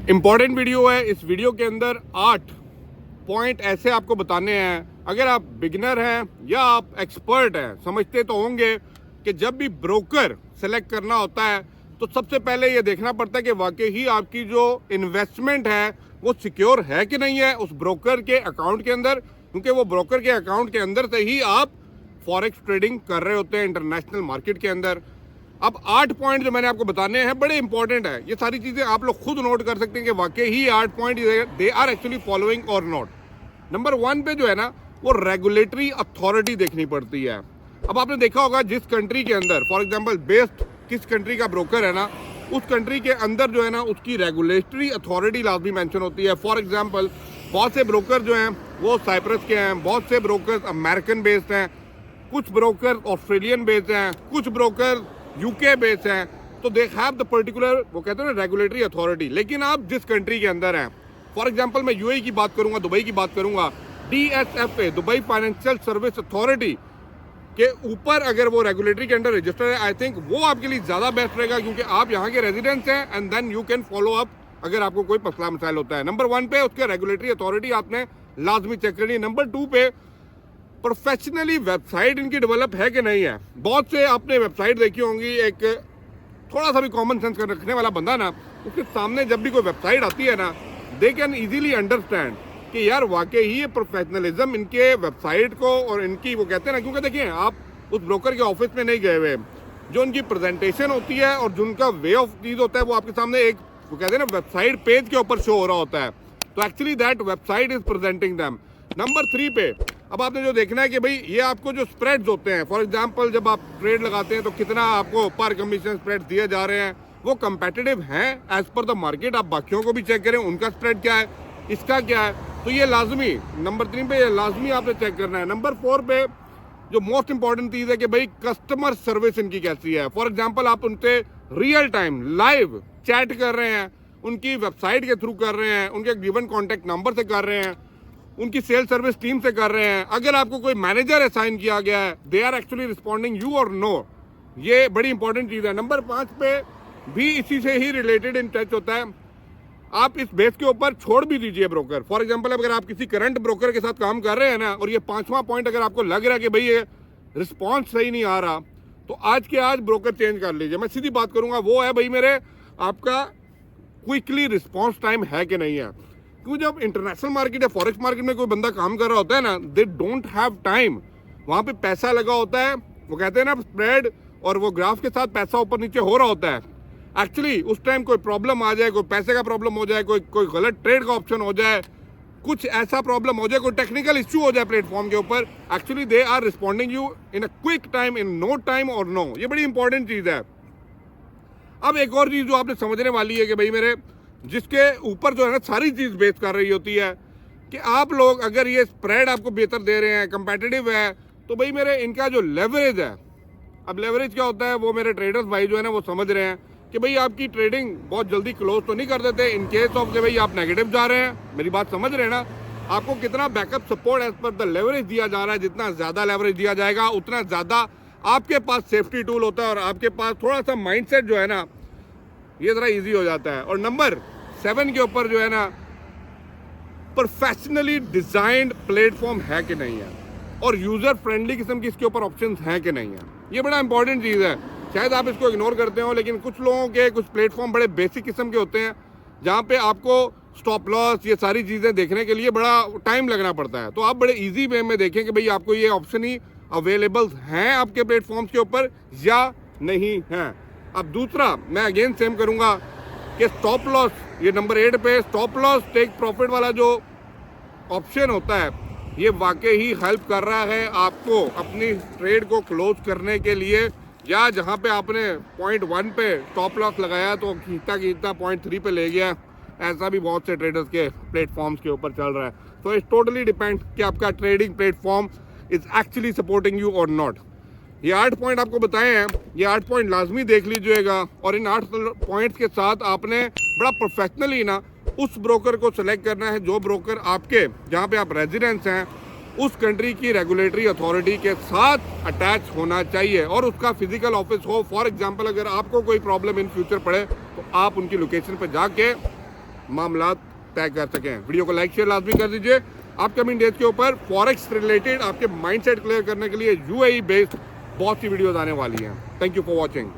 Important video है। इस video के अंदर 8 पॉइंट ऐसे आपको बताने हैं, अगर आप बिगिनर हैं या आप एक्सपर्ट हैं, समझते तो होंगे कि जब भी ब्रोकर सेलेक्ट करना होता है तो सबसे पहले ये देखना पड़ता है कि वाकई ही आपकी जो इन्वेस्टमेंट है वो सिक्योर है कि नहीं है उस ब्रोकर के अकाउंट के अंदर, क्योंकि वो ब्रोकर के अकाउंट के अंदर से ही आप फॉरेक्स ट्रेडिंग कर रहे होते हैं इंटरनेशनल मार्केट के अंदर। अब 8 पॉइंट जो मैंने आपको बताने हैं बड़े इंपॉर्टेंट है। ये सारी चीज़ें आप लोग खुद नोट कर सकते हैं कि वाकई ही 8 point they are actually following और नॉट। नंबर 1 पे जो है ना वो रेगुलेटरी अथॉरिटी देखनी पड़ती है। अब आपने देखा होगा जिस कंट्री के अंदर फॉर एग्जांपल बेस्ड किस कंट्री का ब्रोकर है ना, उस कंट्री के अंदर जो है ना उसकी रेगुलेटरी अथॉरिटी लाजमी मेंशन होती है। फॉर एग्जांपल बहुत से ब्रोकर जो हैं वो साइप्रस के हैं, बहुत से ब्रोकर अमेरिकन बेस्ड हैं, कुछ ब्रोकर ऑस्ट्रेलियन बेस्ड हैं, कुछ ब्रोकर यूके बेस्ड हैं। तो दे हैव द पर्टिकुलर वो कहते हैं ना रेगुलेटरी अथॉरिटी। लेकिन आप जिस कंट्री के अंदर हैं, फॉर एग्जांपल मैं यूएई की बात करूंगा, दुबई की बात करूंगा, DSFA Dubai financial service authority के ऊपर अगर वो रेगुलेटरी के अंडर रजिस्टर है, आई थिंक वो आपके लिए ज़्यादा बेस्ट रहेगा, क्योंकि आप यहाँ के रेजिडेंट्स हैं and then you can follow up अगर आपको कोई मसला मसाइल होता है। नंबर 1 पे उसके रेगुलेटरी अथॉरिटी आपने लाजमी चेक करनी है। नंबर 2 पे प्रोफेशनली वेबसाइट इनकी डेवलप है कि नहीं है। बहुत से आपने वेबसाइट देखी होंगी, एक थोड़ा सा भी कॉमन सेंस कर रखने वाला बंदा ना, उसके सामने जब भी कोई वेबसाइट आती है ना, दे कैन ईजीली अंडरस्टैंड कि यार वाकई ही ये प्रोफेशनलिज्म इनके वेबसाइट को और इनकी वो कहते हैं ना, क्योंकि देखिए आप उस ब्रोकर के ऑफिस में नहीं गए हुए, जो उनकी प्रेजेंटेशन होती है और जो उनका वे ऑफ चीज होता है वो आपके सामने एक वो कहते हैं ना वेबसाइट पेज के ऊपर शो हो रहा होता है। तो actually that website is presenting them. Number 3 पे अब आपने जो देखना है कि भाई ये आपको जो स्प्रेड्स होते हैं, फॉर एग्जांपल जब आप ट्रेड लगाते हैं तो कितना आपको पर कमीशन स्प्रेड दिए जा रहे हैं, वो कंपेटिटिव हैं एज पर द मार्केट। आप बाकियों को भी चेक करें उनका स्प्रेड क्या है, इसका क्या है, तो ये लाजमी नंबर 3 पे ये लाजमी आपने चेक करना है। नंबर 4 पे जो मोस्ट इंपॉर्टेंट चीज़ है कि भाई कस्टमर सर्विस इनकी कैसी है। फॉर एग्जांपल आप उनसे रियल टाइम लाइव चैट कर रहे हैं, उनकी वेबसाइट के थ्रू कर रहे हैं, उनके गिवन कॉन्टैक्ट नंबर से कर रहे हैं, उनकी सेल सर्विस टीम से कर रहे हैं। अगर आपको कोई मैनेजर असाइन किया गया है, they are actually responding you और नो, ये बड़ी इंपॉर्टेंट चीज़ है। नंबर 5 पे भी इसी से ही रिलेटेड इन टच होता है। आप इस बेस के ऊपर छोड़ भी दीजिए ब्रोकर। फॉर एग्जांपल अगर आप किसी करंट ब्रोकर के साथ काम कर रहे हैं ना, और ये 5वां पॉइंट अगर आपको लग रहा है कि भाई ये रिस्पॉन्स सही नहीं आ रहा, तो आज के आज ब्रोकर चेंज कर लीजिए। मैं सीधी बात करूंगा, वो है भाई मेरे आपका क्विकली रिस्पॉन्स टाइम है कि नहीं है। क्योंकि जब इंटरनेशनल मार्केट या फॉरेक्स मार्केट में कोई बंदा काम कर रहा होता है ना, दे डोंट हैव टाइम। वहाँ पे पैसा लगा होता है, वो कहते हैं ना स्प्रेड और वो ग्राफ के साथ पैसा ऊपर नीचे हो रहा होता है। एक्चुअली उस टाइम कोई प्रॉब्लम आ जाए, कोई पैसे का प्रॉब्लम हो जाए, कोई गलत ट्रेड का ऑप्शन हो जाए, कुछ ऐसा प्रॉब्लम हो जाए, कोई टेक्निकल इश्यू हो जाए प्लेटफॉर्म के ऊपर, actually they are responding you in a quick time, in no time और नो। ये बड़ी इंपॉर्टेंट चीज़ है। अब एक और चीज़ जो आपने समझने वाली है कि भाई मेरे जिसके ऊपर जो है ना सारी चीज़ बेस कर रही होती है कि आप लोग अगर ये स्प्रेड आपको बेहतर दे रहे हैं, कंपेटिटिव है, तो भाई मेरे इनका जो लेवरेज है, अब लेवरेज क्या होता है वो मेरे ट्रेडर्स भाई जो है ना वो समझ रहे हैं कि भाई आपकी ट्रेडिंग बहुत जल्दी क्लोज तो नहीं कर देते इन केस ऑफ के भाई आप नेगेटिव जा रहे हैं। मेरी बात समझ रहे हैं ना, आपको कितना backup support as per the leverage दिया जा रहा है, जितना ज़्यादा लेवरेज दिया जाएगा उतना ज़्यादा आपके पास सेफ्टी टूल होता है और आपके पास थोड़ा सा माइंडसेट जो है ना ये ज़रा ईजी हो जाता है। और नंबर 7 के ऊपर जो है ना प्रोफेशनली डिजाइंड प्लेटफॉर्म है कि नहीं है, और यूज़र फ्रेंडली किस्म की इसके ऊपर ऑप्शंस हैं कि नहीं है। ये बड़ा इंपॉर्टेंट चीज़ है। शायद आप इसको इग्नोर करते हो, लेकिन कुछ लोगों के कुछ प्लेटफॉर्म बड़े बेसिक किस्म के होते हैं जहाँ पे आपको स्टॉप लॉस ये सारी चीज़ें देखने के लिए बड़ा टाइम लगना पड़ता है। तो आप बड़े इजी वे में देखें कि भाई आपको ये ऑप्शन ही अवेलेबल हैं आपके प्लेटफॉर्म्स के ऊपर या नहीं हैं। अब दूसरा मैं अगेन सेम करूँगा कि स्टॉप लॉस, ये नंबर 8 पे स्टॉप लॉस टेक प्रॉफिट वाला जो ऑप्शन होता है, ये वाकई ही हेल्प कर रहा है आपको अपनी ट्रेड को क्लोज करने के लिए। या जहाँ पे आपने पॉइंट 1 पे स्टॉप लॉस लगाया तो खींचता पॉइंट 3 पे ले गया, ऐसा भी बहुत से ट्रेडर्स के प्लेटफॉर्म्स के ऊपर चल रहा है। तो इट्स टोटली डिपेंड कि आपका trading platform is actually supporting you और नॉट। ये 8 पॉइंट आपको बताए हैं, ये 8 पॉइंट लाजमी देख लीजिएगा, और इन 8 पॉइंट्स के साथ आपने बड़ा प्रोफेशनली ना उस ब्रोकर को सेलेक्ट करना है जो ब्रोकर आपके जहाँ पे आप रेजिडेंट्स हैं उस कंट्री की रेगुलेटरी अथॉरिटी के साथ अटैच होना चाहिए, और उसका फिजिकल ऑफिस हो। फॉर एग्जांपल अगर आपको कोई प्रॉब्लम इन फ्यूचर पड़े तो आप उनकी लोकेशन पर जाके मामला तय कर सकें। वीडियो को लाइक शेयर लाजमी कर दीजिए। अपकमिंग डेज के ऊपर फॉरेक्स रिलेटेड आपके माइंडसेट क्लियर करने के लिए UAE बेस्ड बहुत सी वीडियोस आने वाली हैं। Thank you for watching.